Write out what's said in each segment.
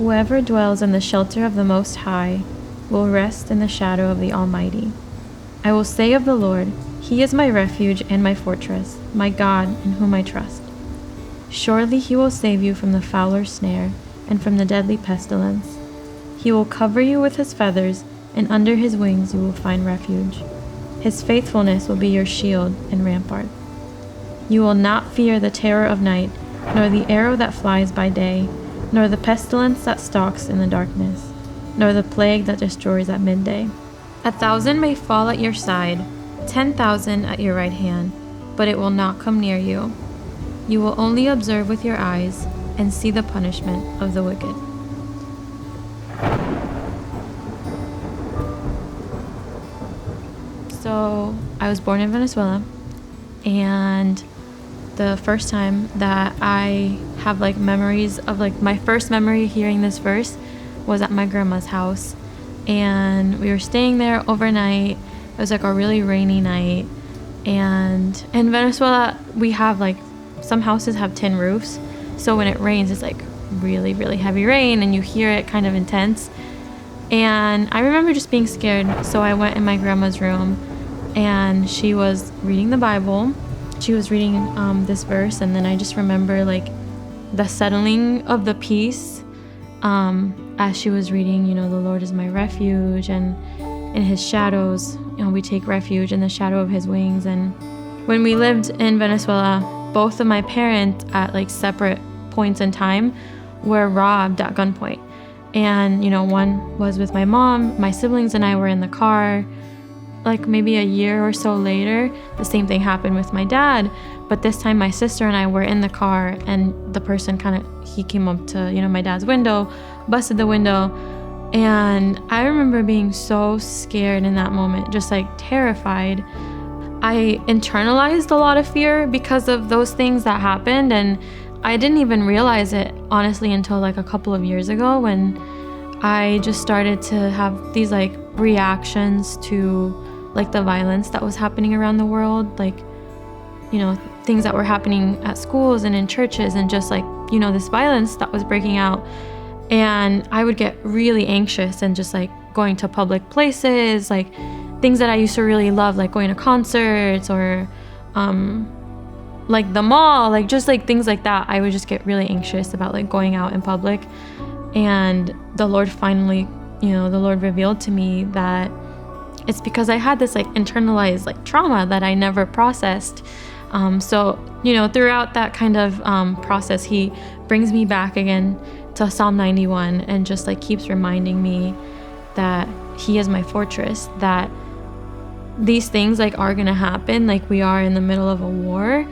Whoever dwells in the shelter of the Most High will rest in the shadow of the Almighty. I will say of the Lord, He is my refuge and my fortress, my God in whom I trust. Surely He will save you from the fowler's snare and from the deadly pestilence. He will cover you with His feathers, and under His wings you will find refuge. His faithfulness will be your shield and rampart. You will not fear the terror of night, nor the arrow that flies by day, nor the pestilence that stalks in the darkness, nor the plague that destroys at midday. 1,000 may fall at your side, 10,000 at your right hand, but it will not come near you. You will only observe with your eyes and see the punishment of the wicked. So, I was born in Venezuela, and the first time that I have memories of my first memory hearing this verse was at my grandma's house, and we were staying there overnight. It was a really rainy night, and in Venezuela we have some houses have tin roofs, so when it rains it's really, really heavy rain and you hear it kind of intense. And I remember just being scared, so I went in my grandma's room and she was reading the Bible. She was reading this verse, and then I just remember the settling of the peace as she was reading, the Lord is my refuge, and in His shadows, we take refuge in the shadow of His wings. And when we lived in Venezuela, both of my parents at separate points in time were robbed at gunpoint. And, one was with my mom, my siblings and I were in the car. Maybe a year or so later, the same thing happened with my dad, but this time my sister and I were in the car, and the person he came up to, my dad's window, busted the window, and I remember being so scared in that moment, just terrified. I internalized a lot of fear because of those things that happened, and I didn't even realize it, honestly, until a couple of years ago, when I just started to have these reactions to the violence that was happening around the world, things that were happening at schools and in churches, and just this violence that was breaking out. And I would get really anxious, and just going to public places, things that I used to really love, going to concerts or the mall, just things like that. I would just get really anxious about going out in public. And the Lord finally, the Lord revealed to me that it's because I had this internalized trauma that I never processed. So throughout that kind of process, He brings me back again to Psalm 91, and just keeps reminding me that He is my fortress, that these things are gonna happen, we are in the middle of a war,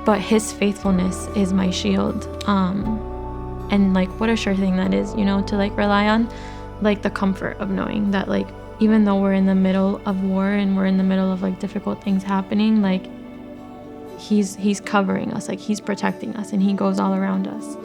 but His faithfulness is my shield. And what a sure thing that is, to rely on, the comfort of knowing that even though we're in the middle of war and we're in the middle of difficult things happening, He's covering us, He's protecting us, and He goes all around us.